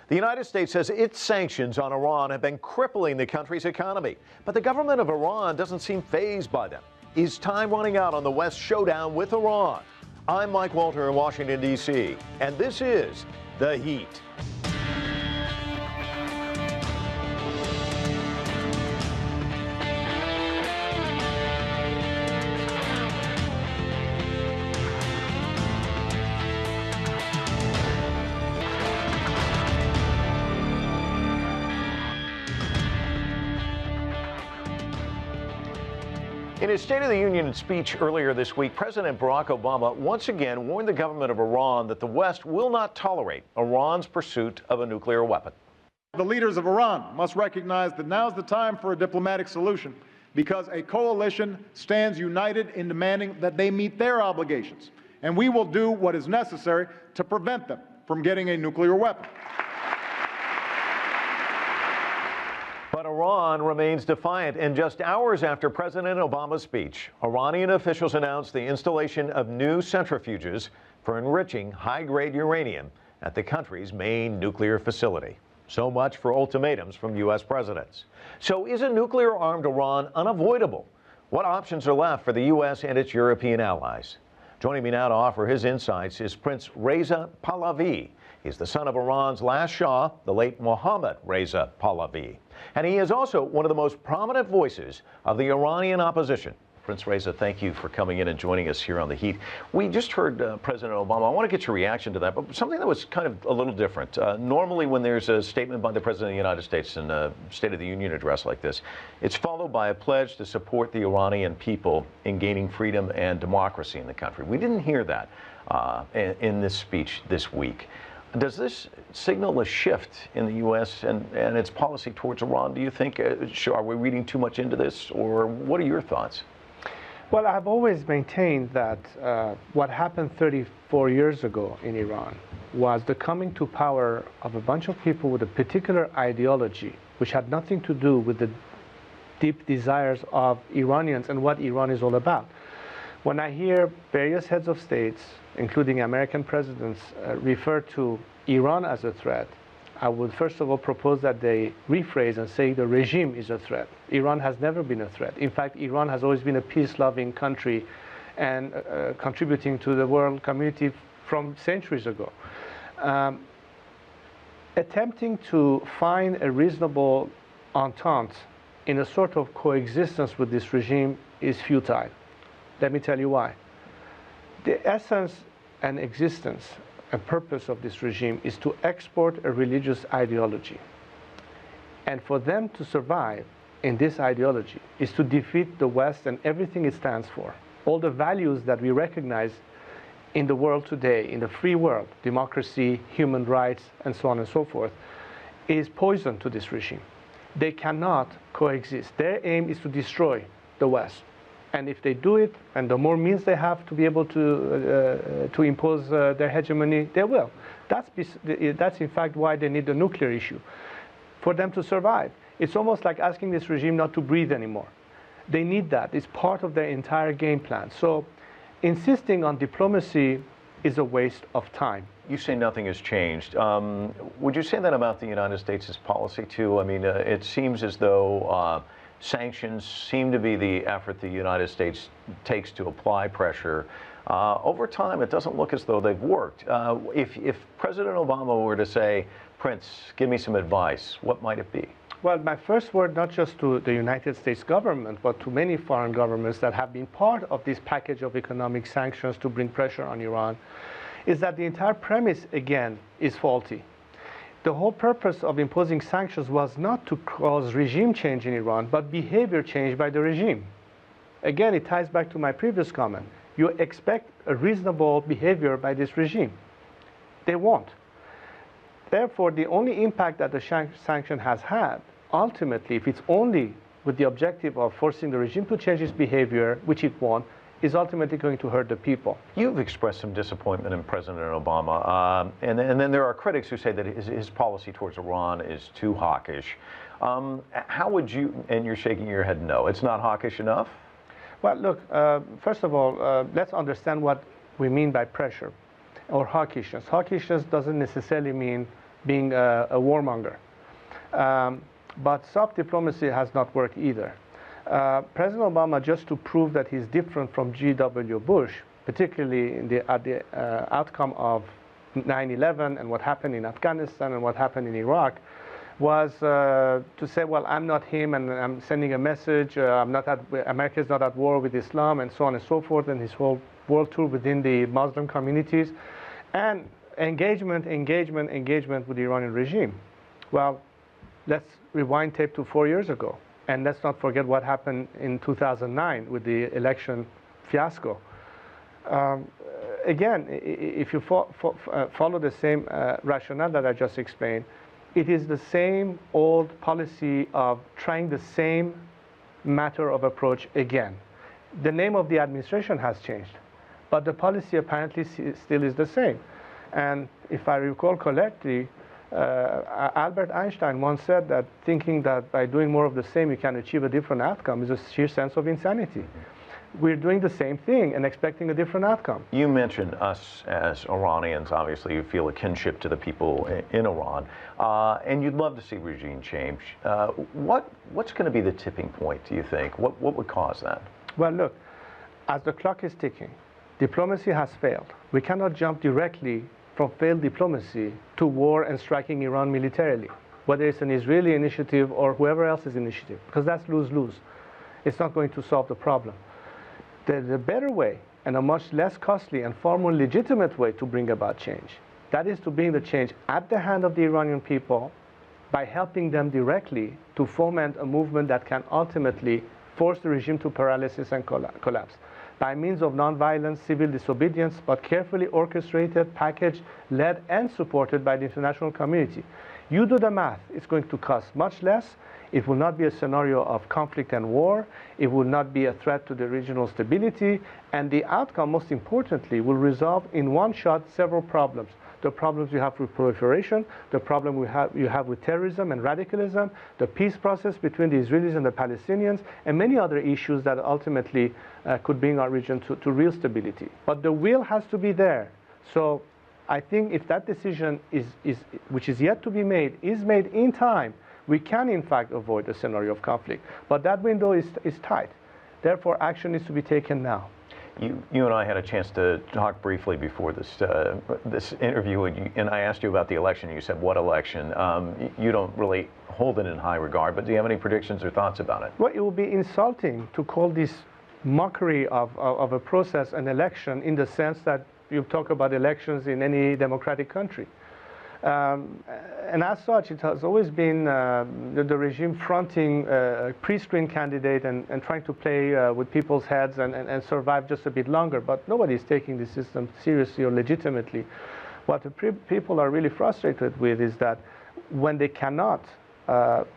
The United States says its sanctions on Iran have been crippling the country's economy, but the government of Iran doesn't seem fazed by them. Is time running out on the West's showdown with Iran? I'm Mike Walter in Washington, D.C., and this is The Heat. In his State of the Union speech earlier this week, President Barack Obama once again warned the government of Iran that the West will not tolerate Iran's pursuit of a nuclear weapon. The leaders of Iran must recognize that now's the time for a diplomatic solution, because a coalition stands united in demanding that they meet their obligations, and we will do what is necessary to prevent them from getting a nuclear weapon. But Iran remains defiant, and just hours after President Obama's speech, Iranian officials announced the installation of new centrifuges for enriching high-grade uranium at the country's main nuclear facility. So much for ultimatums from U.S. presidents. So is a nuclear-armed Iran unavoidable? What options are left for the U.S. and its European allies? Joining me now to offer his insights is Prince Reza Pahlavi. He's the son of Iran's last Shah, the late Mohammad Reza Pahlavi. And he is also one of the most prominent voices of the Iranian opposition. Prince Reza, thank you for coming in and joining us here on The Heat. We just heard President Obama. I want to get your reaction to that, but something that was kind of a little different. Normally when there's a statement by the President of the United States in a State of the Union address like this, it's followed by a pledge to support the Iranian people in gaining freedom and democracy in the country. We didn't hear that in this speech this week. Does this signal a shift in the U.S. and its policy towards Iran, do you think? Are we reading too much into this, or what are your thoughts? Well, I've always maintained that what happened 34 years ago in Iran was the coming to power of a bunch of people with a particular ideology, which had nothing to do with the deep desires of Iranians and what Iran is all about. When I hear various heads of states, including American presidents, refer to Iran as a threat, I would first of all propose that they rephrase and say the regime is a threat. Iran has never been a threat. In fact, Iran has always been a peace-loving country and contributing to the world community from centuries ago. Attempting to find a reasonable entente in a sort of coexistence with this regime is futile. Let me tell you why. The essence and existence and purpose of this regime is to export a religious ideology. And for them to survive in this ideology is to defeat the West and everything it stands for. All the values that we recognize in the world today, in the free world, democracy, human rights, and so on and so forth, is poison to this regime. They cannot coexist. Their aim is to destroy the West. And if they do it, and the more means they have to be able to impose their hegemony, they will. That's in fact why they need the nuclear issue, for them to survive. It's almost like asking this regime not to breathe anymore. They need that. It's part of their entire game plan. So insisting on diplomacy is a waste of time. You say nothing has changed. Would you say that about the United States' policy too? I mean, it seems as though sanctions seem to be the effort the United States takes to apply pressure. Over time, it doesn't look as though they've worked. If President Obama were to say, Prince, give me some advice, what might it be? Well, my first word, not just to the United States government, but to many foreign governments that have been part of this package of economic sanctions to bring pressure on Iran, is that the entire premise, again, is faulty. The whole purpose of imposing sanctions was not to cause regime change in Iran, but behavior change by the regime. Again, it ties back to my previous comment. You expect a reasonable behavior by this regime. They won't. Therefore, the only impact that the sanction has had, ultimately, if it's only with the objective of forcing the regime to change its behavior, which it won't, is ultimately going to hurt the people. You've expressed some disappointment in President Obama, and then there are critics who say that his policy towards Iran is too hawkish. How would you, and you're shaking your head no, it's not hawkish enough? Well, look, first of all, let's understand what we mean by pressure or hawkishness. Hawkishness doesn't necessarily mean being a warmonger. But soft diplomacy has not worked either. President Obama, just to prove that he's different from G.W. Bush, particularly at the outcome of 9/11 and what happened in Afghanistan and what happened in Iraq, was to say, well, I'm not him, and I'm sending a message. America is not at war with Islam, and so on and so forth, and his whole world tour within the Muslim communities, and engagement with the Iranian regime. Well, let's rewind tape to 4 years ago, and let's not forget what happened in 2009 with the election fiasco. Again, if you follow the same rationale that I just explained, it is the same old policy of trying the same matter of approach again. The name of the administration has changed, but the policy apparently still is the same. And if I recall correctly, Albert Einstein once said that thinking that by doing more of the same you can achieve a different outcome is a sheer sense of insanity. We're doing the same thing and expecting a different outcome. You mentioned us as Iranians. Obviously, you feel a kinship to the people in Iran, and you'd love to see regime change. What's going to be the tipping point, do you think? What would cause that? Well, look, as the clock is ticking, diplomacy has failed. We cannot jump directly from failed diplomacy to war and striking Iran militarily, whether it's an Israeli initiative or whoever else's initiative, because that's lose-lose. It's not going to solve the problem. The better way, and a much less costly and far more legitimate way to bring about change, that is to bring the change at the hand of the Iranian people by helping them directly to foment a movement that can ultimately force the regime to paralysis and collapse by means of nonviolent civil disobedience, but carefully orchestrated, packaged, led, and supported by the international community. You do the math. It's going to cost much less. It will not be a scenario of conflict and war. It will not be a threat to the regional stability. And the outcome, most importantly, will resolve in one shot several problems. The problems you have with proliferation, the problem you have with terrorism and radicalism, the peace process between the Israelis and the Palestinians, and many other issues that ultimately could bring our region to real stability. But the will has to be there. So I think if that decision which is yet to be made, is made in time, we can in fact avoid a scenario of conflict. But that window is tight. Therefore, action needs to be taken now. You and I had a chance to talk briefly before this interview, and I asked you about the election. You said, what election? You don't really hold it in high regard, but do you have any predictions or thoughts about it? Well, it would be insulting to call this mockery of a process an election, in the sense that you talk about elections in any democratic country. And as such, it has always been the regime fronting a pre-screened candidate and trying to play with people's heads and survive just a bit longer. But nobody is taking the system seriously or legitimately. What the people are really frustrated with is that when they cannot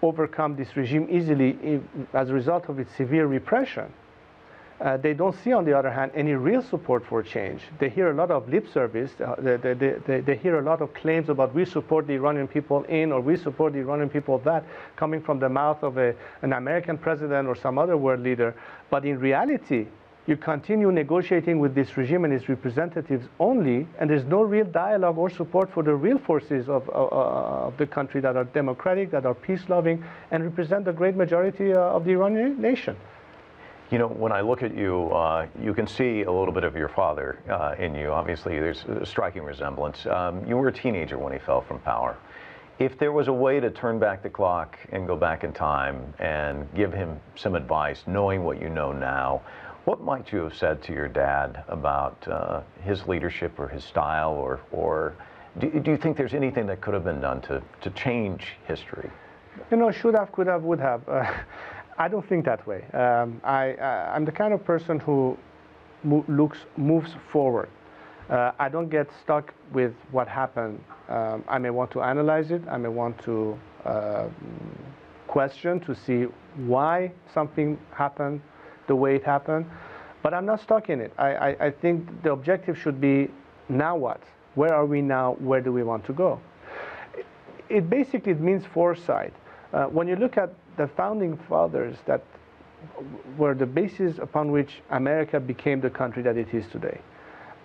overcome this regime easily as a result of its severe repression, they don't see, on the other hand, any real support for change. They hear a lot of lip service. They hear a lot of claims about we support the Iranian people in, or we support the Iranian people that, coming from the mouth of an American president or some other world leader. But in reality, you continue negotiating with this regime and its representatives only, and there's no real dialogue or support for the real forces of the country that are democratic, that are peace-loving, and represent the great majority of the Iranian nation. You know, when I look at you, you can see a little bit of your father in you. Obviously, there's a striking resemblance. You were a teenager when he fell from power. If there was a way to turn back the clock and go back in time and give him some advice, knowing what you know now, what might you have said to your dad about his leadership or his style, or do you think there's anything that could have been done to change history? You know, should have, could have, would have. I don't think that way. I'm the kind of person who moves forward. I don't get stuck with what happened. I may want to analyze it. I may want to question to see why something happened the way it happened. But I'm not stuck in it. I think the objective should be, now what? Where are we now? Where do we want to go? It basically means foresight. When you look at the founding fathers that were the basis upon which America became the country that it is today,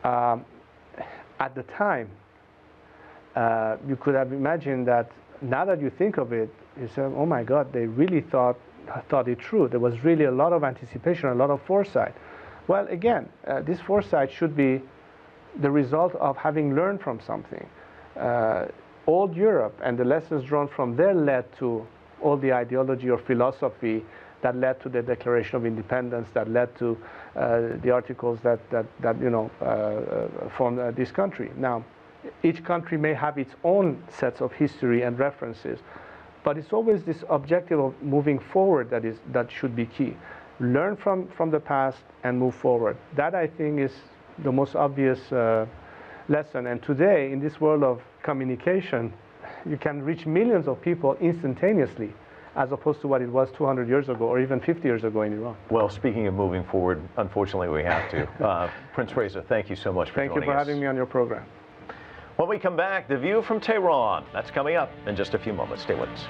at the time, you could have imagined that now that you think of it, you say, oh my God, they really thought it through. There was really a lot of anticipation, a lot of foresight. Well, again, this foresight should be the result of having learned from something. Old Europe and the lessons drawn from there led to all the ideology or philosophy that led to the Declaration of Independence, that led to the articles that formed this country. Now, each country may have its own sets of history and references, but it's always this objective of moving forward that should be key. Learn from the past and move forward. That, I think, is the most obvious lesson. And today, in this world of communication, you can reach millions of people instantaneously, as opposed to what it was 200 years ago or even 50 years ago in Iran. Well, speaking of moving forward, unfortunately we have to. Prince Reza, thank you so much for joining us. Thank you for having me on your program. When we come back, The View from Tehran. That's coming up in just a few moments. Stay with us.